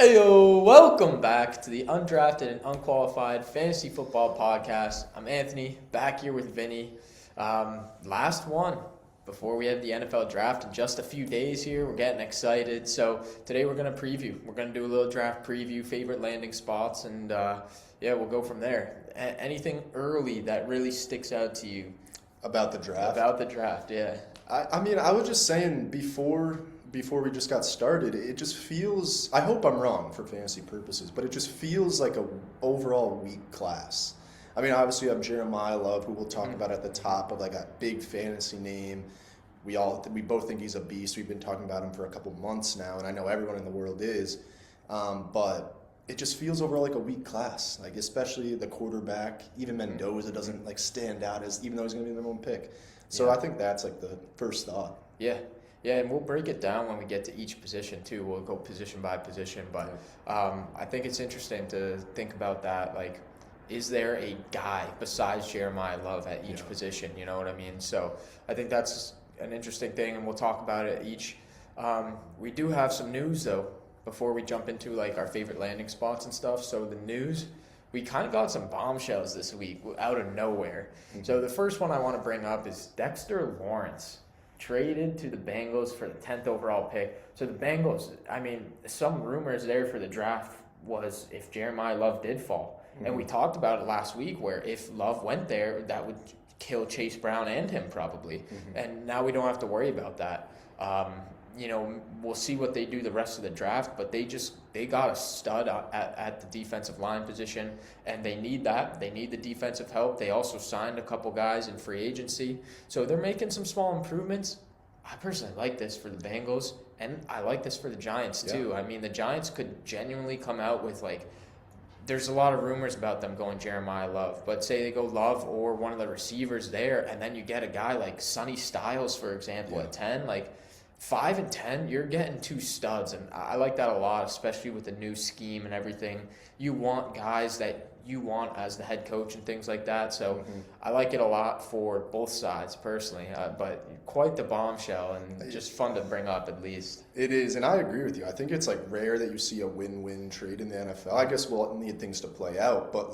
Heyo, welcome back to the Undrafted and Unqualified Fantasy Football Podcast. I'm Anthony, back here with Vinny. Last one before we have the NFL draft in just a few days here. We're getting excited. So today we're going to preview. We're going to do a little draft preview, favorite landing spots, and we'll go from there. Anything early that really sticks out to you? About the draft? About the draft, yeah. I was just saying before we just got started, it just feels, I hope I'm wrong for fantasy purposes, but it just feels like a overall weak class. I mean, obviously you have Jeremiah Love, who we'll talk about at the top of like a big fantasy name. We both think he's a beast. We've been talking about him for a couple months now, and I know everyone in the world is. But it just feels overall like a weak class, like especially the quarterback. Even Mendoza doesn't like stand out as, even though he's going to be the number one pick. So I think that's like the first thought. Yeah. Yeah, and we'll break it down when we get to each position, too. We'll go position by position. But I think it's interesting to think about that. Like, is there a guy besides Jeremiah Love at each position? You know what I mean? So I think that's an interesting thing, and we'll talk about it each. We do have some news, though, before we jump into, like, our favorite landing spots and stuff. So the news, we kind of got some bombshells this week out of nowhere. Mm-hmm. So the first one I want to bring up is Dexter Lawrence. Traded to the Bengals for the 10th overall pick. So the Bengals, I mean, some rumors there for the draft was if Jeremiah Love did fall. Mm-hmm. And we talked about it last week where if Love went there, that would kill Chase Brown and him probably. Mm-hmm. And now we don't have to worry about that. We'll see what they do the rest of the draft, but they got a stud at the defensive line position, and they need that. They need the defensive help. They also signed a couple guys in free agency, so they're making some small improvements. I personally like this for the Bengals, and I like this for the Giants too. Yeah. I mean, the Giants could genuinely come out with there's a lot of rumors about them going Jeremiah Love, but say they go Love or one of the receivers there, and then you get a guy like Sonny Styles, for example, at 10, 5 and 10, you're getting two studs, and I like that a lot, especially with the new scheme and everything. You want guys that you want as the head coach and things like that, so I like it a lot for both sides personally, but quite the bombshell and just fun to bring up at least. It is, and I agree with you. I think it's rare that you see a win-win trade in the NFL. I guess we'll need things to play out, but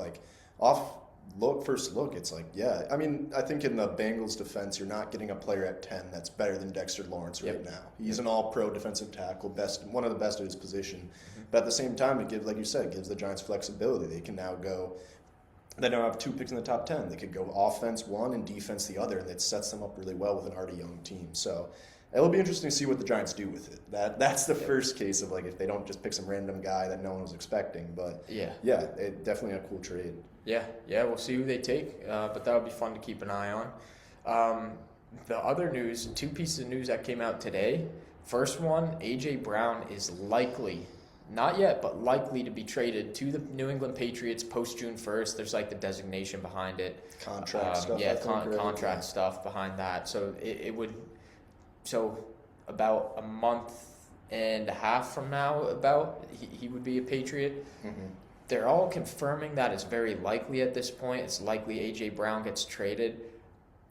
first look, it's I mean, I think in the Bengals' defense, you're not getting a player at 10 that's better than Dexter Lawrence right now. He's an all-pro defensive tackle, one of the best at his position. Mm-hmm. But at the same time, it gives the Giants flexibility. They can now go. They now have 2 picks in the top 10. They could go offense one and defense the other, and it sets them up really well with an already young team. So it'll be interesting to see what the Giants do with it. That's the first case of if they don't just pick some random guy that no one was expecting. But it definitely a cool trade. Yeah, we'll see who they take, but that'll be fun to keep an eye on. The other news, 2 pieces of news that came out today. First one, A.J. Brown is likely, not yet, but likely to be traded to the New England Patriots post-June 1st. There's the designation behind it. Contract stuff. Yeah, contract stuff behind that. So it would, about a month and a half from now, he would be a Patriot. Mm-hmm. They're all confirming that it's very likely at this point. It's likely A.J. Brown gets traded.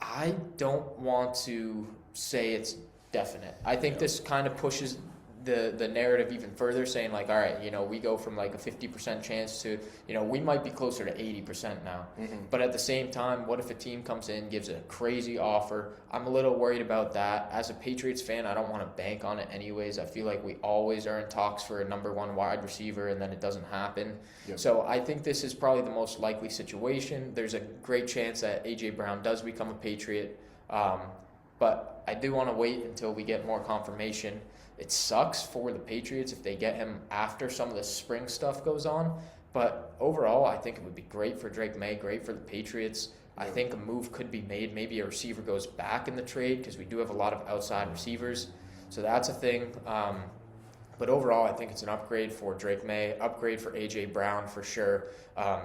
I don't want to say it's definite. I think this kind of pushes the narrative even further, saying all right, we go from a 50% chance to, we might be closer to 80% now. Mm-hmm. But at the same time, what if a team comes in, gives a crazy offer? I'm a little worried about that. As a Patriots fan, I don't want to bank on it anyways. I feel like we always are in talks for a number 1 wide receiver, and then it doesn't happen. Yep. So I think this is probably the most likely situation. There's a great chance that A.J. Brown does become a Patriot. But I do want to wait until we get more confirmation. It sucks for the Patriots if they get him after some of the spring stuff goes on. But overall, I think it would be great for Drake May, great for the Patriots. I think a move could be made. Maybe a receiver goes back in the trade because we do have a lot of outside receivers. So that's a thing. But overall, I think it's an upgrade for Drake May, upgrade for A.J. Brown for sure.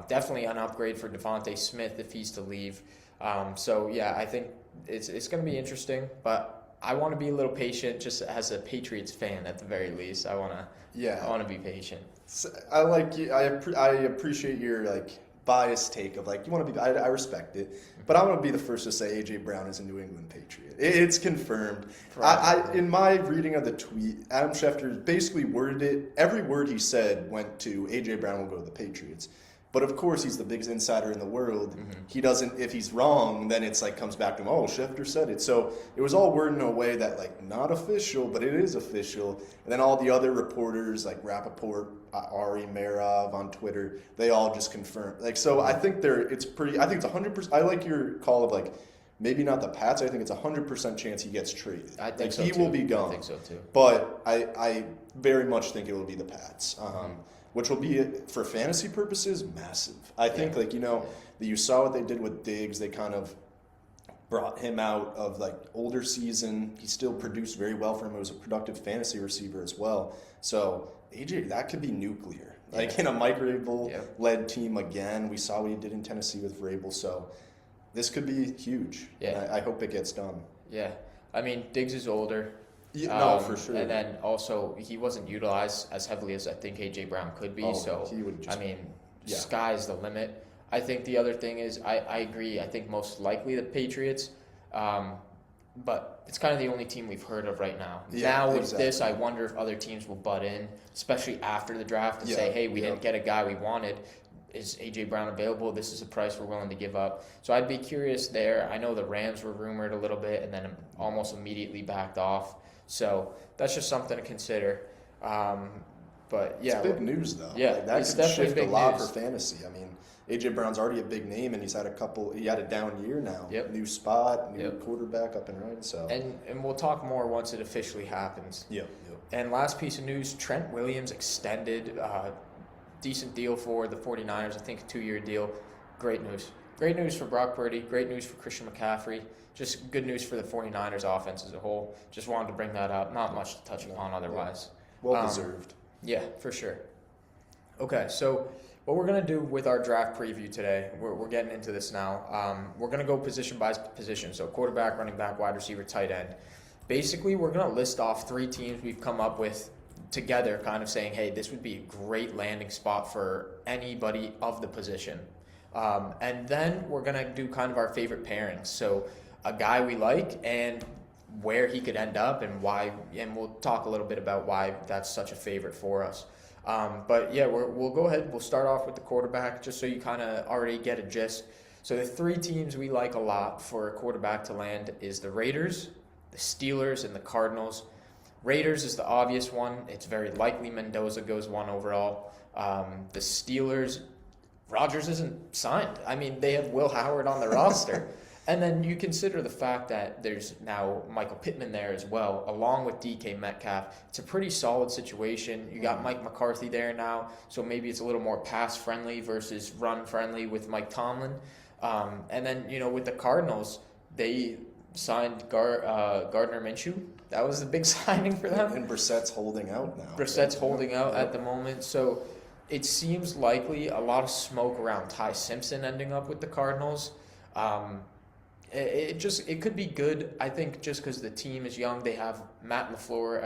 Definitely an upgrade for Devontae Smith if he's to leave. I think it's going to be interesting, but I want to be a little patient, just as a Patriots fan at the very least. I want to be patient. I like you. I appreciate your biased take of like, you want to be, I respect it, but I'm going to be the first to say A.J. Brown is a New England Patriot. It's confirmed. In my reading of the tweet, Adam Schefter basically worded it, every word he said went to A.J. Brown will go to the Patriots. But of course, he's the biggest insider in the world. He doesn't, if he's wrong, then it's like comes back to him, oh, Schefter said it. So it was all worded in a way that like not official, but it is official. And then all the other reporters like Rappaport, Ari Merov on Twitter, they all just confirmed. Like, so I think it's 100%. I like your call of like, maybe not the Pats. I think it's 100% chance he gets traded. I think like, so he too. will be gone. I think so too. But I very much think it will be the Pats. Which will be, for fantasy purposes, massive. I think, that you saw what they did with Diggs. They kind of brought him out of, like, older season. He still produced very well for him. He was a productive fantasy receiver as well. So, AJ, that could be nuclear. Like, in a Mike Vrabel-led team again. We saw what he did in Tennessee with Vrabel. So, this could be huge. Yeah. And I hope it gets done. Yeah. I mean, Diggs is older. Yeah, no, for sure. And then also, he wasn't utilized as heavily as I think A.J. Brown could be. He would just, sky's the limit. I think the other thing is, I agree. I think most likely the Patriots. But it's kind of the only team we've heard of right now. Now with this, I wonder if other teams will butt in, especially after the draft, and say, hey, we didn't get a guy we wanted. Is A.J. Brown available? This is a price we're willing to give up. So I'd be curious there. I know the Rams were rumored a little bit and then almost immediately backed off. So that's just something to consider. But yeah, it's big news though. Yeah, like, that it's could definitely shift big a lot news for fantasy. I mean, AJ Brown's already a big name, and he had a down year now. Yep. New spot, new quarterback up and running. So and we'll talk more once it officially happens. Yep. And last piece of news: Trent Williams extended. Decent deal for the 49ers. I think a 2-year deal. Great news. Great news for Brock Purdy. Great news for Christian McCaffrey. Just good news for the 49ers offense as a whole. Just wanted to bring that up. Not much to touch upon otherwise. Well deserved. Yeah, for sure. Okay, so what we're going to do with our draft preview today, we're getting into this now. We're going to go position by position. So quarterback, running back, wide receiver, tight end. Basically, we're going to list off 3 teams we've come up with together, kind of saying, hey, this would be a great landing spot for anybody of the position. And then we're going to do kind of our favorite pairings. So a guy we like and where he could end up and why, and we'll talk a little bit about why that's such a favorite for us. But yeah, we'll go ahead. We'll start off with the quarterback just so you kind of already get a gist. So the 3 teams we like a lot for a quarterback to land is the Raiders, the Steelers, and the Cardinals. Raiders is the obvious one. It's very likely Mendoza goes 1 overall. The Steelers, Rodgers isn't signed. I mean, they have Will Howard on the roster. And then you consider the fact that there's now Michael Pittman there as well, along with DK Metcalf. It's a pretty solid situation. You got Mike McCarthy there now, so maybe it's a little more pass-friendly versus run-friendly with Mike Tomlin. And then, with the Cardinals, they signed Gardner Minshew. That was the big signing for them. And Brissett's holding out now. Brissett's holding out at the moment. So it seems likely a lot of smoke around Ty Simpson ending up with the Cardinals. It could be good. I think just because the team is young, they have Mike LaFleur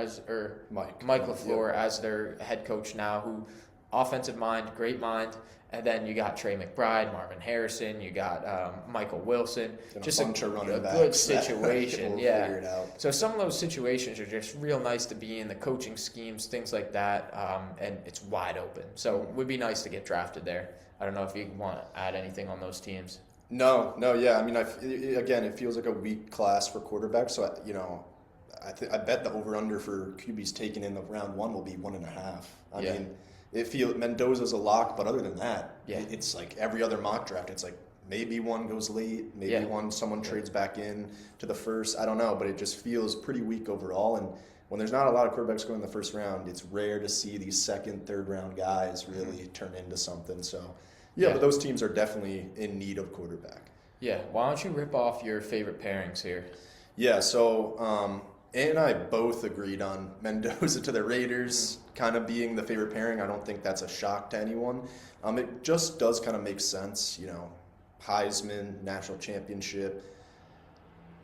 as their head coach now, who offensive mind, great mind. And then you got Trey McBride, Marvin Harrison, you got Michael Wilson. Just a good situation. Figure it out. So some of those situations are just real nice to be in, the coaching schemes, things like that, and it's wide open. So it would be nice to get drafted there. I don't know if you want to add anything on those teams. No, yeah. I mean, again, it feels like a weak class for quarterbacks. So, I bet the over-under for QBs taken in the round 1 will be 1.5. I mean, Mendoza's a lock, but other than that, it's like every other mock draft. It's like maybe one goes late, maybe someone trades back in to the first. I don't know, but it just feels pretty weak overall. And when there's not a lot of quarterbacks going in the first round, it's rare to see these second, third round guys really turn into something. So. Yeah, but those teams are definitely in need of quarterback. Yeah. Why don't you rip off your favorite pairings here? Yeah, so Ann and I both agreed on Mendoza to the Raiders kind of being the favorite pairing. I don't think that's a shock to anyone. It just does kind of make sense, Heisman, national championship.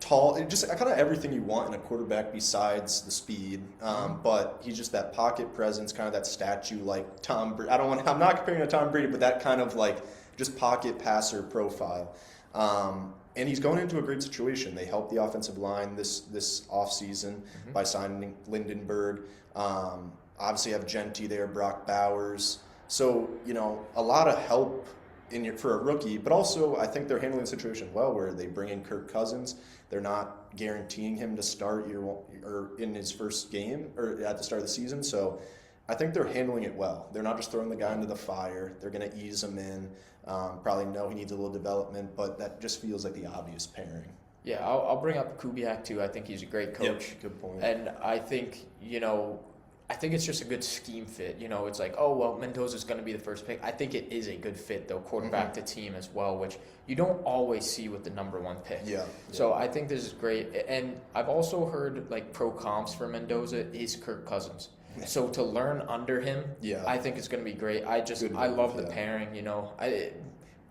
tall, just kind of everything you want in a quarterback besides the speed. But he's just that pocket presence, kind of that statue like Tom Brady. I'm not comparing to Tom Brady, but that kind of like just pocket passer profile. And he's going into a great situation. They helped the offensive line this offseason by signing Lindenberg. Obviously have Genty there, Brock Bowers. So, a lot of help for a rookie, but also I think they're handling the situation well where they bring in Kirk Cousins. They're not guaranteeing him to start or in his first game or at the start of the season. So I think they're handling it well. They're not just throwing the guy into the fire. They're going to ease him in. Probably know he needs a little development, but that just feels like the obvious pairing. Yeah, I'll bring up Kubiak too. I think he's a great coach. Yep, good point. And I think, I think it's just a good scheme fit. It's like, oh, well, Mendoza's going to be the first pick. I think it is a good fit, though, quarterback to team as well, which you don't always see with the number one pick. Yeah. So I think this is great. And I've also heard, pro comps for Mendoza is Kirk Cousins. So to learn under him, I think it's going to be great. I love the pairing,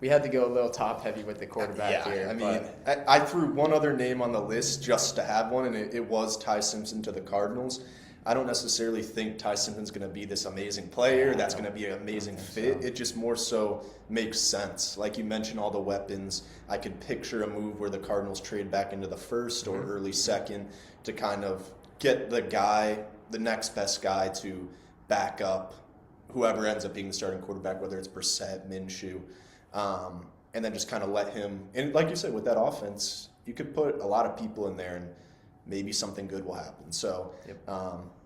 we had to go a little top heavy with the quarterback here. I mean, I threw one other name on the list just to have one, and it was Ty Simpson to the Cardinals. I don't necessarily think Ty Simpson's going to be this amazing player. That's going to be an amazing fit. It just more so makes sense. Like you mentioned, all the weapons. I could picture a move where the Cardinals trade back into the first or early second to kind of get the next best guy to back up whoever ends up being the starting quarterback, whether it's Brissett, Minshew, and then just kind of let him. And like you said, with that offense, you could put a lot of people in there and maybe something good will happen. So,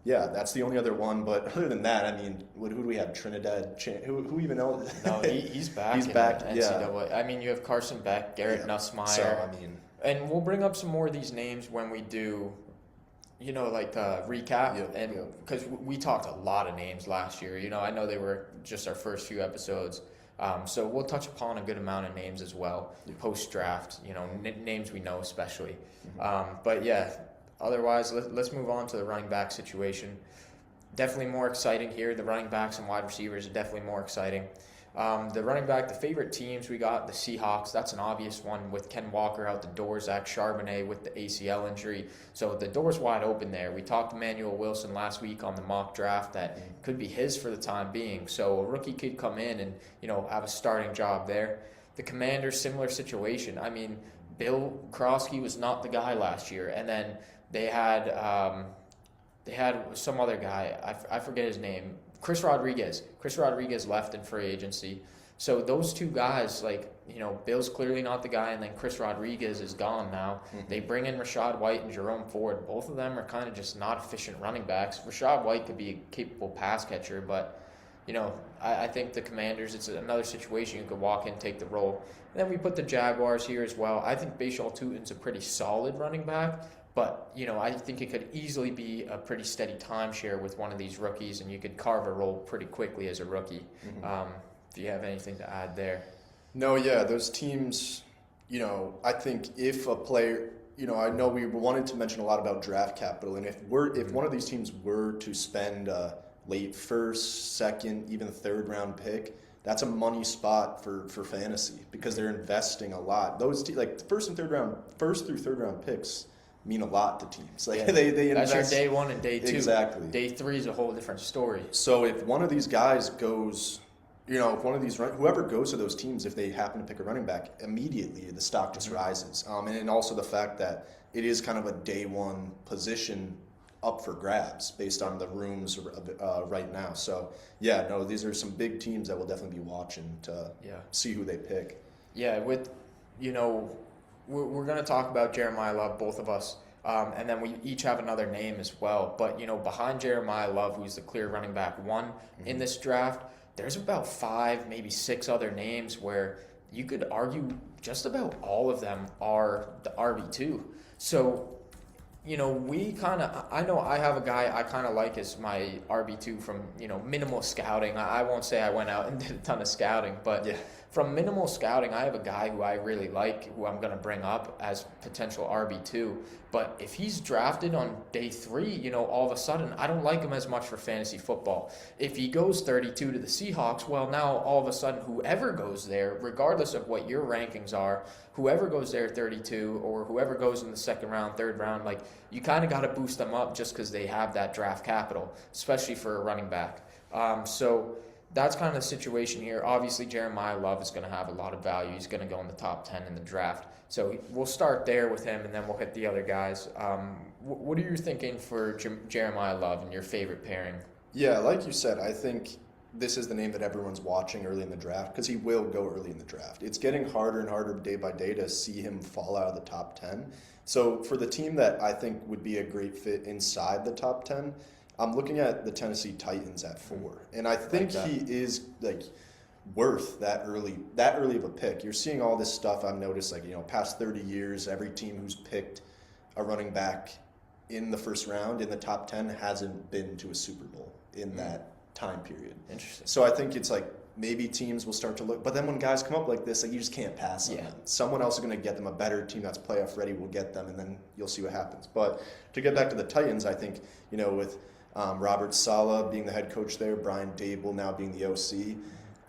that's the only other one. But other than that, I mean, who do we have? Trinidad? Who even knows? No, he's back. He's back. NCAA. I mean, you have Carson Beck, Garrett Nussmeier. So, and we'll bring up some more of these names when we do, recap. And because we talked a lot of names last year. I know they were just our first few episodes. So we'll touch upon a good amount of names as well, post-draft, names we know especially. But otherwise, let's move on to the running back situation. Definitely more exciting here. The running backs and wide receivers are definitely more exciting. The running back, the favorite teams, we got the Seahawks. That's an obvious one with Ken Walker out the door, Zach Charbonnet with the ACL injury. So the door's wide open there. We talked to Emmanuel Wilson last week on the mock draft that could be his for the time being. So a rookie could come in and, have a starting job there. The Commanders, similar situation. I mean, Bill Krosky was not the guy last year. And then they had some other guy. I forget his name. Chris Rodriguez. Chris Rodriguez left in free agency. So those two guys, Bill's clearly not the guy, and then Chris Rodriguez is gone now. They bring in Rashad White and Jerome Ford. Both of them are kind of just not efficient running backs. Rashad White could be a capable pass catcher, but, I think the Commanders, it's another situation you could walk in, take the role. And then we put the Jaguars here as well. I think Bashal Tutin's a pretty solid running back. But, I think it could easily be a pretty steady timeshare with one of these rookies, and you could carve a role pretty quickly as a rookie. Do you have anything to add there? No, those teams, I think if a player, I know we wanted to mention a lot about draft capital, and if one of these teams were to spend a late first, second, even third round pick, that's a money spot for fantasy because they're investing a lot. Those first through third round picks mean a lot to teams. They invest. That's your day one and day two. Exactly. Day three is a whole different story. So if one of these guys goes, whoever goes to those teams, if they happen to pick a running back, immediately the stock just rises. And also the fact that it is kind of a day one position up for grabs based on the rooms right now. So these are some big teams that we'll definitely be watching to see who they pick. Yeah, we're going to talk about Jeremiah Love, both of us, and then we each have another name as well. But, behind Jeremiah Love, who's the clear running back one in this draft, there's about 5, maybe 6 other names where you could argue just about all of them are the RB2. So, I know I have a guy I kind of like as my RB2 from, minimal scouting. I won't say I went out and did a ton of scouting, but Yeah. from minimal scouting, I have a guy who I really like, who I'm going to bring up as potential RB2. But if he's drafted on day 3, all of a sudden, I don't like him as much for fantasy football. If he goes 32 to the Seahawks, well, now all of a sudden, whoever goes there, regardless of what your rankings are, whoever goes there 32 or whoever goes in the second round, third round, like, you kind of got to boost them up just because they have that draft capital, especially for a running back. So that's kind of the situation here. Obviously, Jeremiah Love is going to have a lot of value. He's going to go in the top 10 in the draft. So we'll start there with him, and then we'll hit the other guys. What are you thinking for Jeremiah Love and your favorite pairing? Yeah, like you said, I think this is the name that everyone's watching early in the draft because he will go early in the draft. It's getting harder and harder day by day to see him fall out of the top 10. So for the team that I think would be a great fit inside the top 10, I'm looking at the Tennessee Titans at 4. And I think he is worth that early of a pick. You're seeing all this stuff I've noticed, past 30 years, every team who's picked a running back in the first round in the top 10 hasn't been to a Super Bowl in that time period. Interesting. So I think it's maybe teams will start to look, but then when guys come up like this, you just can't pass on them. Someone else is going to get them. A better team that's playoff ready will get them, and then you'll see what happens. But to get back to the Titans, I think, with Robert Saleh being the head coach there, Brian Dable now being the OC,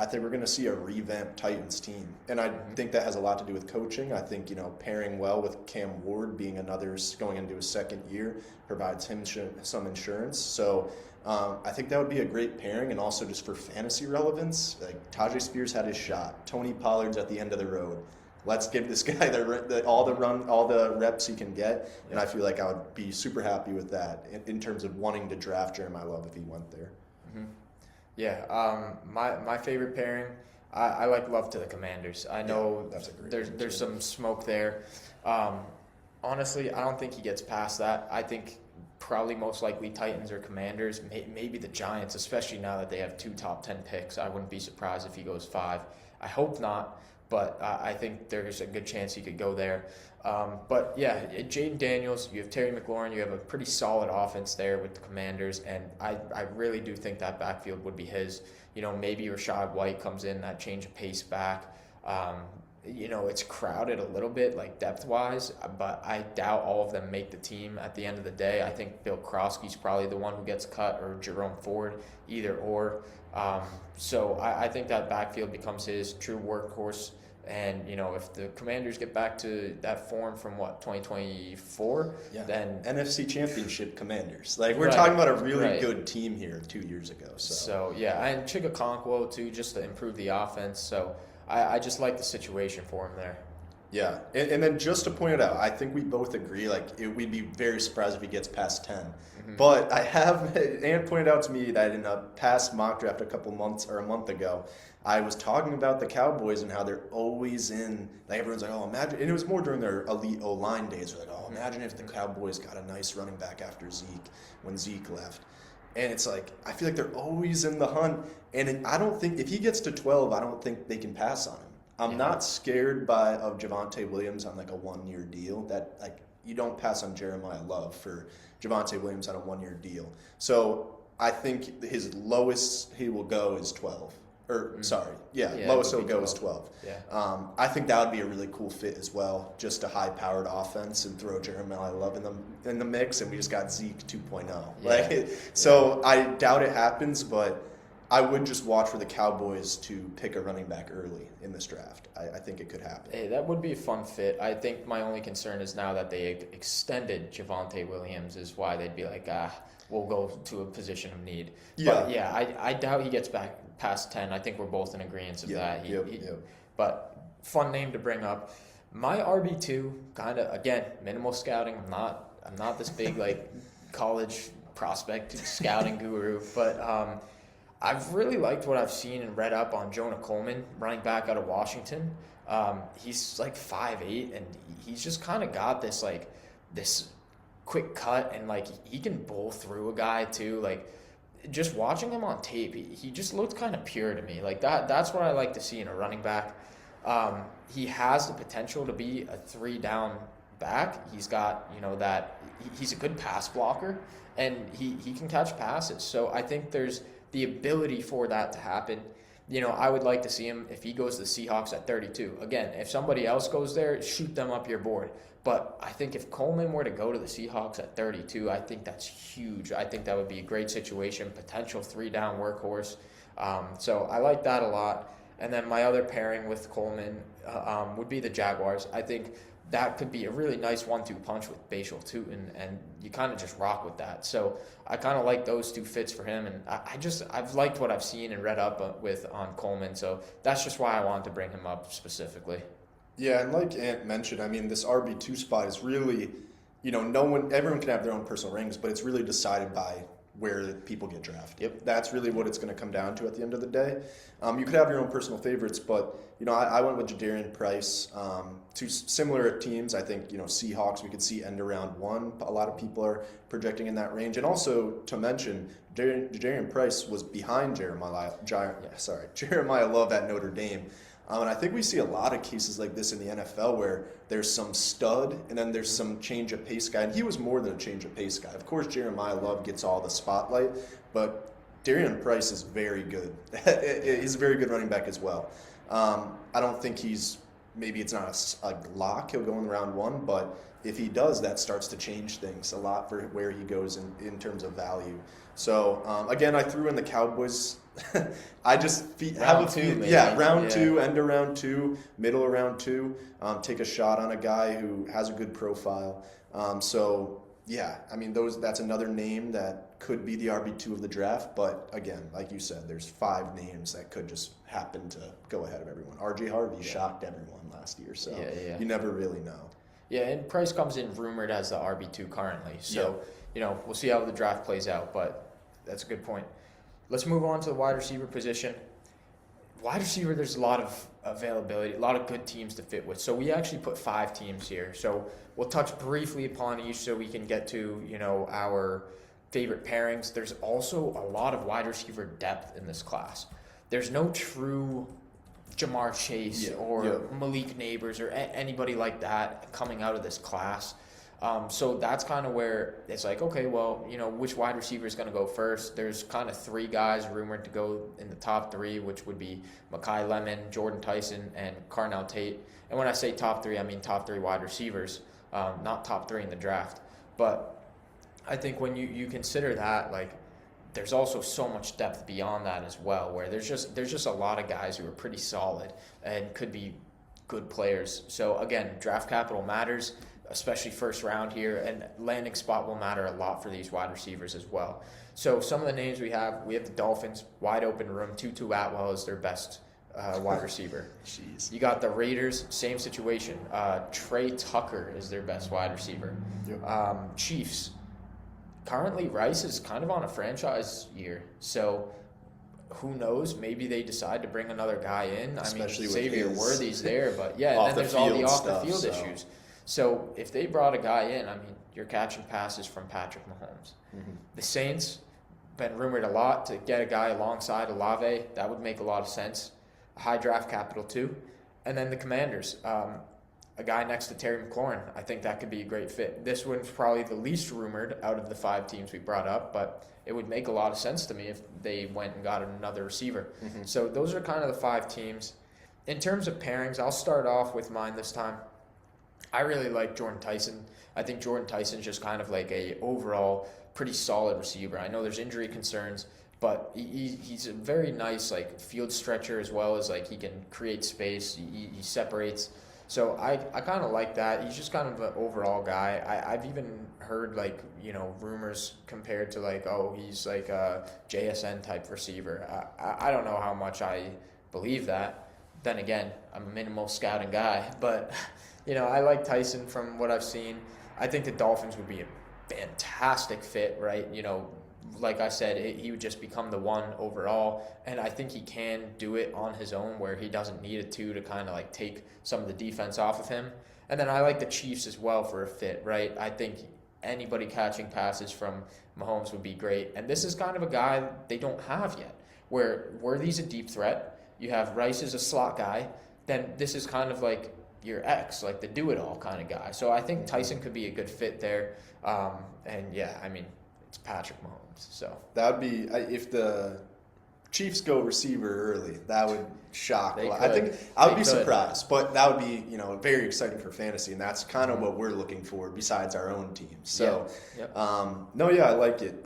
I think we're going to see a revamped Titans team. And I think that has a lot to do with coaching. I think, pairing well with Cam Ward being another, going into his second year, provides him some insurance. So I think that would be a great pairing, and also just for fantasy relevance, Tajay Spears had his shot. Tony Pollard's at the end of the road. Let's give this guy all the reps he can get, and I feel like I would be super happy with that in terms of wanting to draft Jeremiah Love if he went there. Mm-hmm. Yeah, my favorite pairing, I like Love to the Commanders. I know that's a great there's some smoke there. Honestly, I don't think he gets past that. I think probably most likely Titans or Commanders, maybe the Giants, especially now that they have 2 top 10 picks. I wouldn't be surprised if he goes 5. I hope not, but I think there's a good chance he could go there. But yeah, Jaden Daniels, you have Terry McLaurin, you have a pretty solid offense there with the Commanders, and I really do think that backfield would be his. Maybe Rachaad White comes in, that change of pace back. It's crowded a little bit, depth-wise, but I doubt all of them make the team at the end of the day. I think Bill Krosky's probably the one who gets cut, or Jerome Ford, either or. So I think that backfield becomes his true workhorse. And, if the Commanders get back to that form from, 2024, then... NFC Championship Commanders. We're talking about a really good team here 2 years ago. So yeah, and Chigakonkwo, too, just to improve the offense. So I just like the situation for him there. Yeah, and then just to point it out, I think we both agree, we'd be very surprised if he gets past 10. Mm-hmm. But Ann pointed out to me that in a past mock draft a month ago, I was talking about the Cowboys and how they're always in, everyone's like, oh, imagine, and it was more during their elite O-line days, they're like, oh, imagine if the Cowboys got a nice running back after Zeke, when Zeke left. And it's I feel like they're always in the hunt, and I don't think, if he gets to 12, I don't think they can pass on him. I'm not scared of Javonte Williams on a 1-year deal. That you don't pass on Jeremiah Love for Javonte Williams on a 1-year deal. So I think his lowest he will go is 12. Lowest he'll go is 12. Yeah. I think that would be a really cool fit as well, just a high-powered offense and throw Jeremiah Love in the mix, and we just got Zeke 2.0. So I doubt it happens, but I would just watch for the Cowboys to pick a running back early in this draft. I think it could happen. Hey, that would be a fun fit. I think my only concern is now that they extended Javonte Williams is why they'd be we'll go to a position of need. Yeah. But yeah, I doubt he gets back past 10. I think we're both in agreement of that. But fun name to bring up. My RB2, kind of, again, minimal scouting. I'm not this big college prospect scouting guru, but I've really liked what I've seen and read up on Jonah Coleman, running back out of Washington. He's 5'8", and he's just kind of got this this quick cut, and he can bowl through a guy too. Just watching him on tape, he just looked kind of pure to me. That's what I like to see in a running back. He has the potential to be a 3-down back. He's got, he's a good pass blocker, and he can catch passes. So I think there's the ability for that to happen. I would like to see him if he goes to the Seahawks at 32. Again, if somebody else goes there, shoot them up your board. But I think if Coleman were to go to the Seahawks at 32, I think that's huge. I think that would be a great situation, potential 3-down workhorse. So I like that a lot. And then my other pairing with Coleman would be the Jaguars. I think that could be a really nice 1-2 punch with Bashal Tutin, and you kind of just rock with that. So I kind of like those two fits for him, and I've liked what I've seen and read up on Coleman, so that's just why I wanted to bring him up specifically. Yeah, and like Ant mentioned, I mean, this RB2 spot is really, everyone can have their own personal rankings, but it's really decided by where people get drafted. Yep. That's really what it's going to come down to at the end of the day. You could have your own personal favorites, but, I went with Jadarian Price. Two similar teams, I think, Seahawks, we could see end around 1. A lot of people are projecting in that range. And also, to mention, Jadarian Price was behind Jeremiah Love at Notre Dame. And I think we see a lot of cases like this in the NFL where there's some stud and then there's some change of pace guy. And he was more than a change of pace guy. Of course, Jeremiah Love gets all the spotlight, but Darian Price is very good. He's a very good running back as well. I don't think maybe it's not a lock. He'll go in round 1, but if he does, that starts to change things a lot for where he goes in terms of value. So, again, I threw in the Cowboys. I just have a few. Yeah, round 2, end of round 2, middle of round 2. Take a shot on a guy who has a good profile. That's another name that could be the RB2 of the draft. But again, like you said, there's 5 names that could just happen to go ahead of everyone. R.J. Harvey shocked everyone last year, so you never really know. Yeah, and Price comes in rumored as the RB2 currently. So, we'll see how the draft plays out, but that's a good point. Let's move on to the wide receiver position. Wide receiver, there's a lot of availability, a lot of good teams to fit with. So we actually put 5 teams here. So we'll touch briefly upon each so we can get to, our favorite pairings. There's also a lot of wide receiver depth in this class. There's no true Jamar Chase or Malik Neighbors or anybody like that coming out of this class. So that's kind of where it's like, okay, well, which wide receiver is going to go first? There's kind of 3 guys rumored to go in the top 3, which would be Mekhi Lemon, Jordan Tyson, and Carnell Tate. And when I say top 3, I mean top 3 wide receivers, not top 3 in the draft. But I think when you consider that, like, there's also so much depth beyond that as well, where there's just a lot of guys who are pretty solid and could be good players. So again, draft capital matters, especially first round here, and landing spot will matter a lot for these wide receivers as well. So some of the names we have the Dolphins, wide open room. Tutu Atwell is their best wide receiver. Jeez. You got the Raiders, same situation. Trey Tucker is their best wide receiver. Yep. Chiefs, currently Rice is kind of on a franchise year, so who knows? Maybe they decide to bring another guy in. Especially with Xavier Worthy's there, but and then there's all the off-the-field issues. So if they brought a guy in, you're catching passes from Patrick Mahomes. Mm-hmm. The Saints, been rumored a lot to get a guy alongside Olave. That would make a lot of sense. A high draft capital too. And then the Commanders, a guy next to Terry McLaurin. I think that could be a great fit. This one's probably the least rumored out of the 5 teams we brought up, but it would make a lot of sense to me if they went and got another receiver. Mm-hmm. So those are kind of the 5 teams. In terms of pairings, I'll start off with mine this time. I really like Jordan Tyson. I think Jordan Tyson's just kind of like a overall pretty solid receiver. I know there's injury concerns, but he's a very nice field stretcher as well as he can create space. He separates. So I kind of like that. He's just kind of an overall guy. I've even heard rumors compared to he's a JSN type receiver. I don't know how much I believe that. Then again, I'm a minimal scouting guy, but I like Tyson from what I've seen. I think the Dolphins would be a fantastic fit, right? Like I said, he would just become the 1 overall, and I think he can do it on his own where he doesn't need a 2 to kind of take some of the defense off of him. And then I like the Chiefs as well for a fit, right? I think anybody catching passes from Mahomes would be great. And this is kind of a guy they don't have yet, where Worthy's a deep threat. You have Rice as a slot guy. Then this is kind of your ex, like the do-it-all kind of guy. So I think Tyson could be a good fit there. And yeah, I mean, it's Patrick Mahomes. So That would be if the Chiefs go receiver early. That would shock. They I could. think I would They be could. surprised, but that would be very exciting for fantasy, and that's kind of what we're looking for besides our own team. So, Yep. no, yeah, I like it.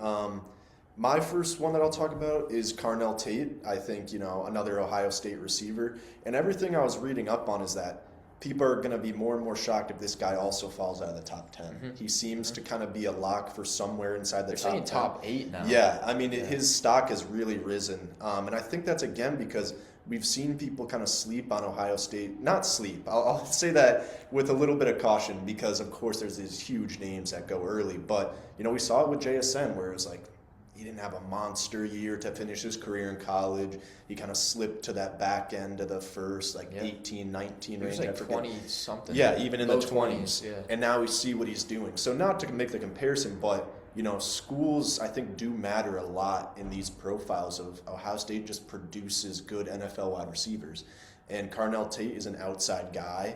My first one that I'll talk about is Carnell Tate. I think another Ohio State receiver, and everything I was reading up on is that people are going to be more and more shocked if this guy also falls out of the top 10. He seems to kind of be a lock for somewhere inside the they're top 10. saying top 8 now. Yeah, I mean, his stock has really risen. And I think that's, again, because we've seen people kind of sleep on Ohio State. Not sleep. I'll say that with a little bit of caution because, of course, there's these huge names that go early. But, we saw it with JSN where it was like, he didn't have a monster year to finish his career in college. He kind of slipped to that back end of the first, 18, 19 He was range. like 20-something. Yeah, even in the low 20s. Yeah. And now we see what he's doing. So not to make the comparison, but, schools, I think, do matter a lot in these profiles of Ohio State just produces good NFL wide receivers. And Carnell Tate is an outside guy.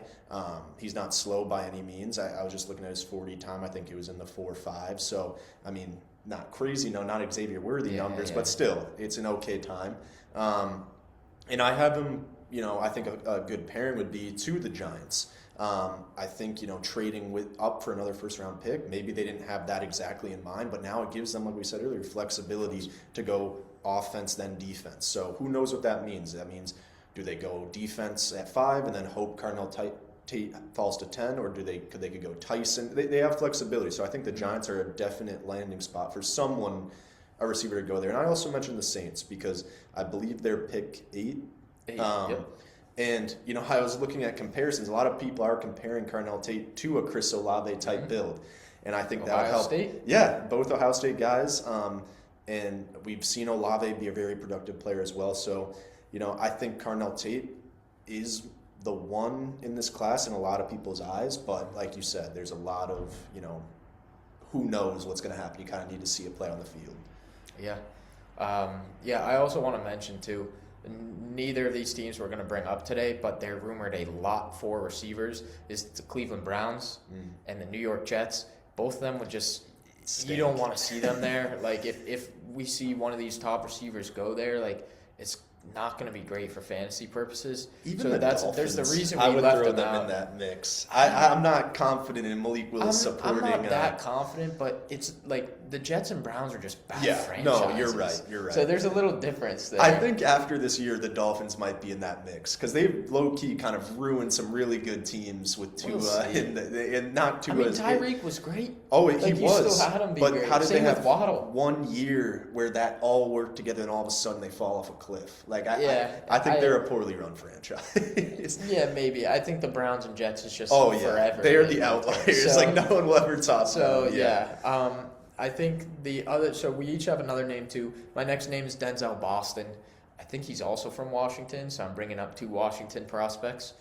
He's not slow by any means. I was just looking at his 40 time. I think he was in the 4.5. So, I mean, not crazy, not Xavier Worthy numbers, but still, it's an okay time. And I have him, I think a good pairing would be to the Giants. I think, trading up for another first-round pick, maybe they didn't have that exactly in mind, but now it gives them, like we said earlier, flexibility to go offense then defense. So who knows what that means? That means, do they go defense at 5 and then hope Carnell Tate falls to 10, or could they go Tyson? They have flexibility, so I think the Giants are a definite landing spot for a receiver to go there. And I also mentioned the Saints because I believe they're pick 8. Yep. And I was looking at comparisons. A lot of people are comparing Carnell Tate to a Chris Olave type build, and I think that would Ohio help. State? Yeah, both Ohio State guys, and we've seen Olave be a very productive player as well. So I think Carnell Tate is the one in this class in a lot of people's eyes, but like you said, there's a lot of, who knows what's going to happen. You kind of need to see it play on the field. Yeah. I also want to mention, too, neither of these teams we're going to bring up today, but they're rumored a lot for receivers, is the Cleveland Browns and the New York Jets. Both of them would just, you don't want to see them there. Like, if we see one of these top receivers go there, like, it's not going to be great for fantasy purposes. Even so the there's Dolphins, the reason I we would left throw them them out. in that mix. I'm not confident in Malik Willis supporting. I'm not that confident, but it's like the Jets and Browns are just bad franchises. No, you're right. You're right. So there's a little difference there. I think after this year, the Dolphins might be in that mix because they've low-key kind of ruined some really good teams with Tua and not Tua. I mean, Tyreek was great. Oh, like, he you was. Still had him be but great. how did Same they with have Waddle. 1 year where that all worked together and all of a sudden they fall off a cliff? Like I think I- they're a poorly run franchise. Yeah, maybe. I think the Browns and Jets is just forever. They're the outliers. So, like no one will ever top So them. I think the other. So we each have another name too. My next name is Denzel Boston. I think he's also from Washington, so I'm bringing up 2 Washington prospects.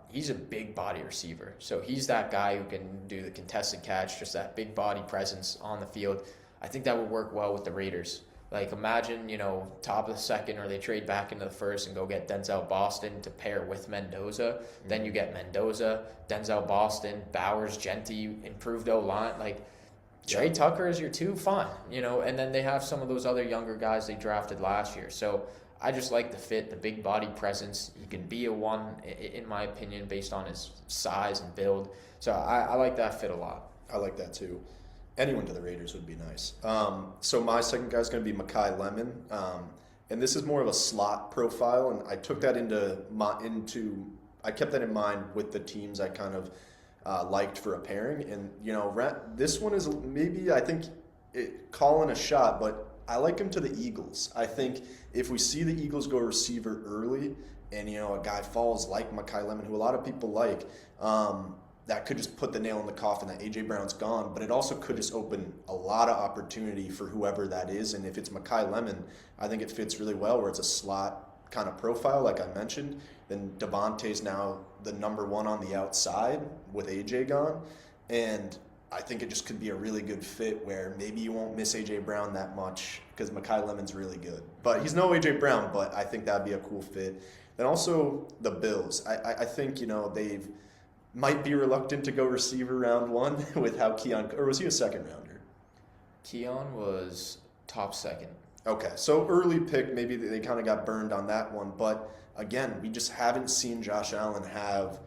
He's a big body receiver, so he's that guy who can do the contested catch, just that big body presence on the field. I think that would work well with the Raiders. Like, imagine, top of the second, or they trade back into the first and go get Denzel Boston to pair with Mendoza. Then you get Mendoza, Denzel Boston, Bowers, Genty, improved O-line. Like, Trey Tucker is your 2, fine. And then they have some of those other younger guys they drafted last year. So I just like the fit, the big body presence. He can be a 1, in my opinion, based on his size and build. So I like that fit a lot. I like that too. Anyone to the Raiders would be nice. So my second guy is going to be Mekhi Lemon, and this is more of a slot profile, and I took that I kept that in mind with the teams I kind of liked for a pairing, and this one is maybe calling a shot, but I like him to the Eagles. I think if we see the Eagles go receiver early, and a guy falls like Mekhi Lemon, who a lot of people like. That could just put the nail in the coffin that A.J. Brown's gone, but it also could just open a lot of opportunity for whoever that is. And if it's Mekhi Lemon, I think it fits really well where it's a slot kind of profile, like I mentioned. Then Devontae's now the number 1 on the outside with A.J. gone. And I think it just could be a really good fit where maybe you won't miss A.J. Brown that much because Mekhi Lemon's really good. But he's no A.J. Brown, but I think that'd be a cool fit. Then also the Bills. I think, they've might be reluctant to go receiver round one with how Keon, or was he a second rounder? Keon was top second. Okay, so early pick, maybe they kind of got burned on that one. But again, we just haven't seen Josh Allen have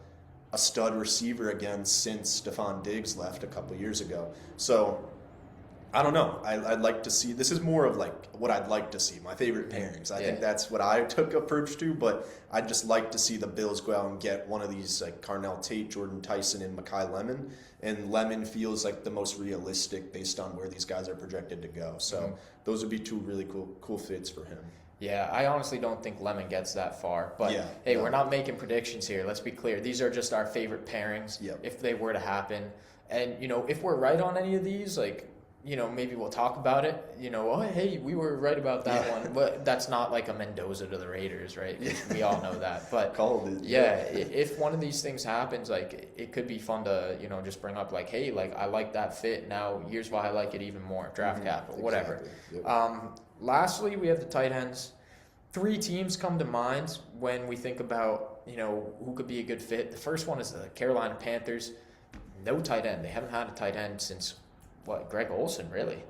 a stud receiver again since Stephon Diggs left a couple years ago. So I don't know. I'd like to see. This is more of like what I'd like to see. My favorite pairings. I think that's what I took approach to. But I'd just like to see the Bills go out and get one of these like Carnell Tate, Jordan Tyson, and Mekhi Lemon. And Lemon feels like the most realistic based on where these guys are projected to go. So those would be two really cool fits for him. Yeah, I honestly don't think Lemon gets that far. But hey, we're not making predictions here. Let's be clear. These are just our favorite pairings if they were to happen. And, if we're right on any of these, like, maybe we'll talk about it. Oh, hey, we were right about that one. But that's not like a Mendoza to the Raiders, right? We all know that. But called it. If one of these things happens, like, it could be fun to, just bring up like, hey, like, I like that fit. Now here's why I like it even more. Draft capital, whatever. Yep. Lastly, we have the tight ends. 3 teams come to mind when we think about, who could be a good fit. The first one is the Carolina Panthers. No tight end. They haven't had a tight end since, Greg Olsen, really.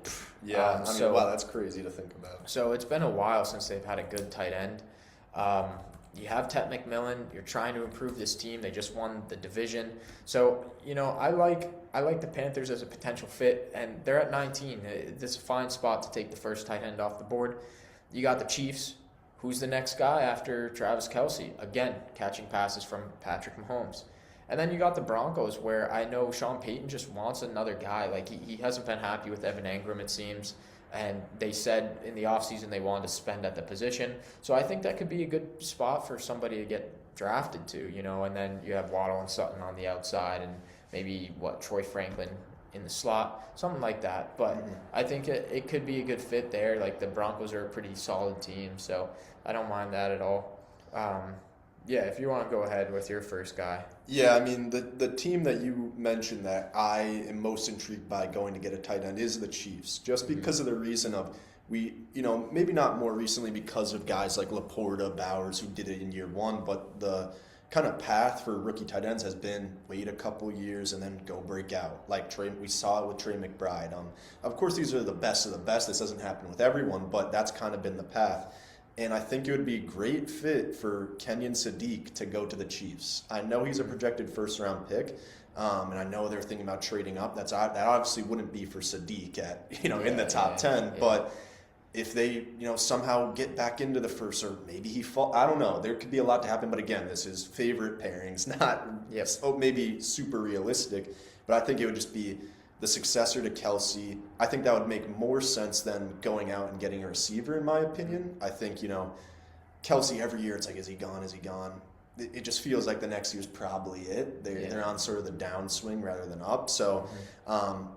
Yeah, wow, that's crazy to think about. So it's been a while since they've had a good tight end. You have Tet McMillan. You're trying to improve this team. They just won the division. So, I like the Panthers as a potential fit, and they're at 19. This is a fine spot to take the first tight end off the board. You got the Chiefs. Who's the next guy after Travis Kelce? Again, catching passes from Patrick Mahomes. And then you got the Broncos, where I know Sean Payton just wants another guy. Like, he hasn't been happy with Evan Engram, it seems. And they said in the offseason they wanted to spend at the position. So I think that could be a good spot for somebody to get drafted to, And then you have Waddle and Sutton on the outside, and maybe, Troy Franklin in the slot, something like that. But I think it could be a good fit there. Like, the Broncos are a pretty solid team, so I don't mind that at all. If you want to go ahead with your first guy. Yeah, the team that you mentioned that I am most intrigued by going to get a tight end is the Chiefs, just because of the reason of maybe not more recently because of guys like Laporta, Bowers, who did it in year one, but the kind of path for rookie tight ends has been wait a couple years and then go break out. Like we saw it with Trey McBride. Of course, these are the best of the best. This doesn't happen with everyone, but that's kind of been the path. And I think it would be a great fit for Kenyon Sadiq to go to the Chiefs. I know he's a projected first-round pick, and I know they're thinking about trading up. That obviously wouldn't be for Sadiq at in the top 10, but if they somehow get back into the first, or maybe he fall, I don't know. There could be a lot to happen, but again, this is favorite pairings, not maybe super realistic. But I think it would just be the successor to Kelce. I think that would make more sense than going out and getting a receiver, in my opinion. I think, Kelce every year, it's like, is he gone? Is he gone? It just feels like the next year's probably it. They're on sort of the downswing rather than up. So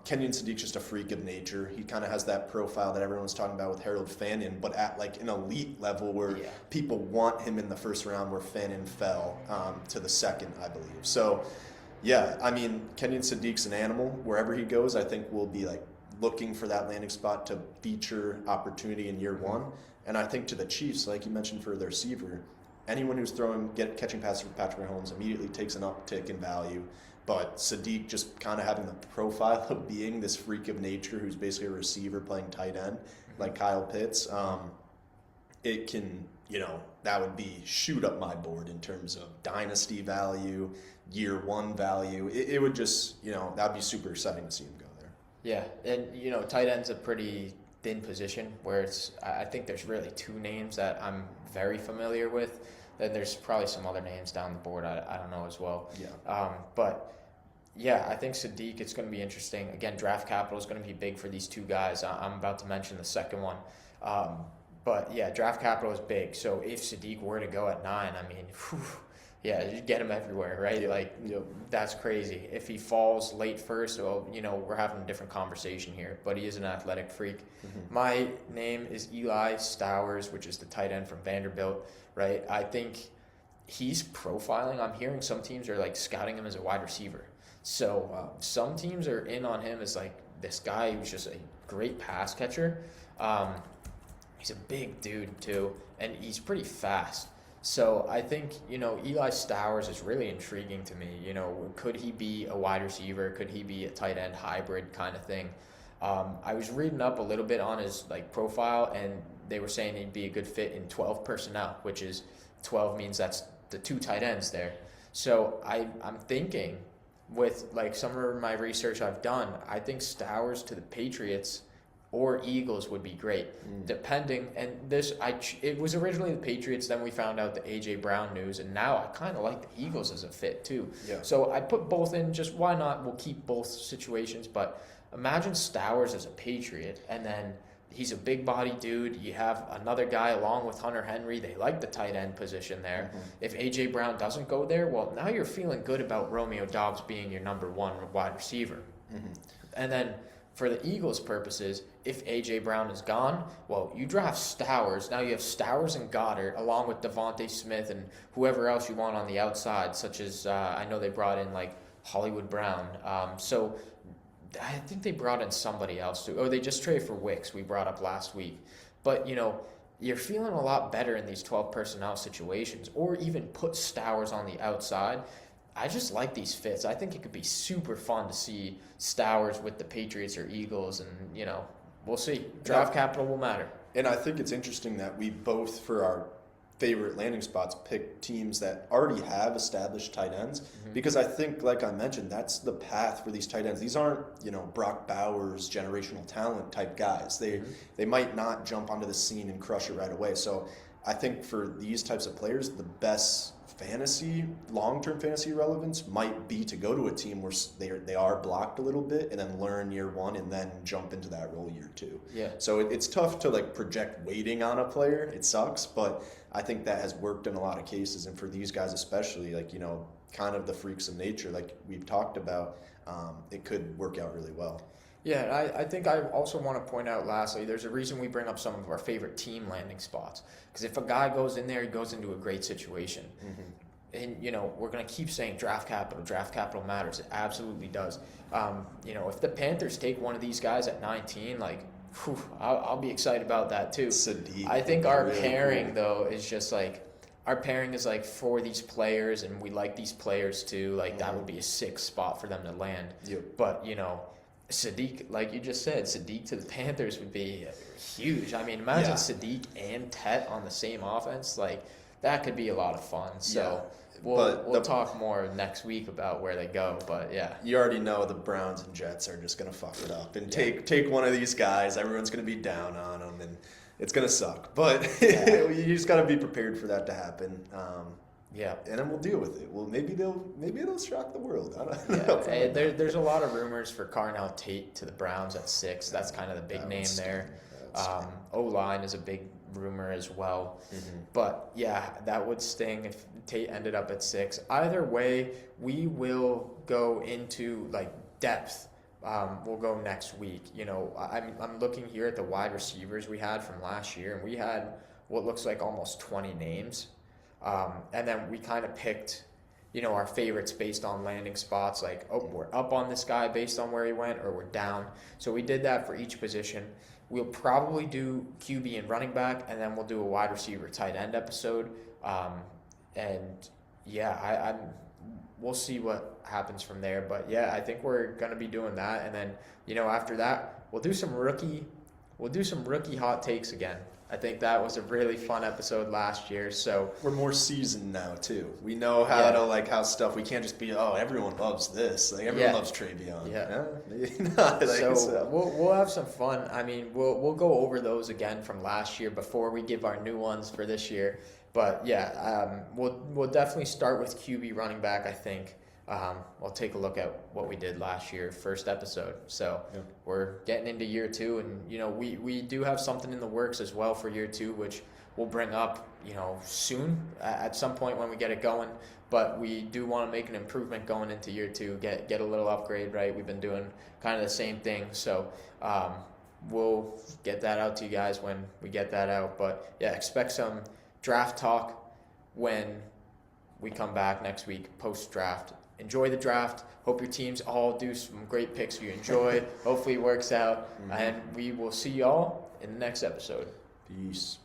Kenyon Sadiq's just a freak of nature. He kind of has that profile that everyone's talking about with Harold Fannin, but at like an elite level where people want him in the first round, where Fannin fell to the second, I believe. So Kenyon Sadiq's an animal. Wherever he goes, I think we'll be like looking for that landing spot to feature opportunity in year one. And I think to the Chiefs, like you mentioned for their receiver, anyone who's catching passes for Patrick Mahomes immediately takes an uptick in value. But Sadiq just kind of having the profile of being this freak of nature who's basically a receiver playing tight end, like Kyle Pitts, it can, that would be shoot up my board in terms of dynasty value, year one value. It would just, that'd be super exciting to see him go there. Yeah, and, tight end's a pretty thin position where I think there's really 2 names that I'm very familiar with. Then there's probably some other names down the board I don't know as well. I think Sadiq, it's going to be interesting. Again, draft capital is going to be big for these 2 guys. I'm about to mention the second one. Draft capital is big. So if Sadiq were to go at 9, you get him everywhere, right? That's crazy. If he falls late first, we're having a different conversation here, but he is an athletic freak. My name is Eli Stowers, which is the tight end from Vanderbilt, right? I think he's profiling. I'm hearing some teams are like scouting him as a wide receiver. So some teams are in on him as like this guy who's just a great pass catcher. He's a big dude too, and he's pretty fast. So I think, Eli Stowers is really intriguing to me. Could he be a wide receiver? Could he be a tight end hybrid kind of thing? I was reading up a little bit on his profile, and they were saying he'd be a good fit in 12 personnel, which is 12 means that's the 2 tight ends there. So I'm thinking with some of my research I've done, I think Stowers to the Patriots or Eagles would be great, depending. And it was originally the Patriots, then we found out the AJ Brown news, and now I kind of like the Eagles as a fit too. Yeah. So I put both in. Just why not? We'll keep both situations. But imagine Stowers as a Patriot, and then he's a big body dude. You have another guy along with Hunter Henry. They like the tight end position there. Mm-hmm. If AJ Brown doesn't go there, well, now you're feeling good about Romeo Doubs being your number 1 wide receiver. Mm-hmm. And then for the Eagles' purposes, if A.J. Brown is gone, well, you draft Stowers. Now you have Stowers and Goddard, along with Devontae Smith and whoever else you want on the outside, such as I know they brought in Hollywood Brown. So I think they brought in somebody else too. Oh, they just traded for Wicks, we brought up last week. But, you're feeling a lot better in these 12 personnel situations, or even put Stowers on the outside. I just like these fits. I think it could be super fun to see Stowers with the Patriots or Eagles, and, we'll see. Draft capital will matter. And I think it's interesting that we both, for our favorite landing spots, pick teams that already have established tight ends, because I think, like I mentioned, that's the path for these tight ends. These aren't, Brock Bowers, generational talent type guys. They might not jump onto the scene and crush it right away. So I think for these types of players, the best long-term fantasy relevance might be to go to a team where they are blocked a little bit and then learn year 1 and then jump into that role year 2. Yeah. So it's tough to project weighting on a player. It sucks, but I think that has worked in a lot of cases. And for these guys especially, kind of the freaks of nature, like we've talked about, it could work out really well. Yeah, I think I also want to point out lastly, there's a reason we bring up some of our favorite team landing spots. Because if a guy goes in there, he goes into a great situation. Mm-hmm. And, we're going to keep saying draft capital matters. It absolutely does. If the Panthers take one of these guys at 19, I'll be excited about that too. Sadiq, I think our really pairing, though, is just our pairing is for these players, and we like these players too. That would be a sick spot for them to land. Yep. But, Sadiq, like you just said, Sadiq to the Panthers would be huge. I mean, imagine Sadiq and Tet on the same offense. That could be a lot of fun. So we'll talk more next week about where they go. But yeah, you already know the Browns and Jets are just gonna fuck it up and take one of these guys. Everyone's gonna be down on them, and it's gonna suck. But you just gotta be prepared for that to happen. Yeah, and then we'll deal with it. Well, maybe they'll shock the world. I don't know. Hey, there's a lot of rumors for Carnell Tate to the Browns at 6. That's kind of the big name there. O-line is a big rumor as well. Mm-hmm. But yeah, that would sting if Tate ended up at 6. Either way, we will go into depth. We'll go next week. I'm looking here at the wide receivers we had from last year, and we had what looks like almost 20 names. And then we kind of picked, our favorites based on landing spots, we're up on this guy based on where he went, or we're down. So we did that for each position. We'll probably do QB and running back, and then we'll do a wide receiver tight end episode. We'll see what happens from there. But yeah, I think we're going to be doing that. And then, after that, we'll do some rookie hot takes again. I think that was a really fun episode last year. So we're more seasoned now too. We know how to how stuff. We can't just be everyone loves this. Everyone loves Travion. Yeah. Maybe not. So we'll have some fun. I mean, we'll go over those again from last year before we give our new ones for this year. But yeah, we'll definitely start with QB running back. I think. We'll take a look at what we did last year, first episode. So we're getting into year 2, and we do have something in the works as well for year 2, which we'll bring up soon at some point when we get it going. But we do want to make an improvement going into year 2, get a little upgrade. Right, we've been doing kind of the same thing. So we'll get that out to you guys when we get that out. But yeah, expect some draft talk when we come back next week post draft. enjoy the draft. Hope your teams all do some great picks you enjoy. Hopefully it works out. And we will see y'all in the next episode. Peace.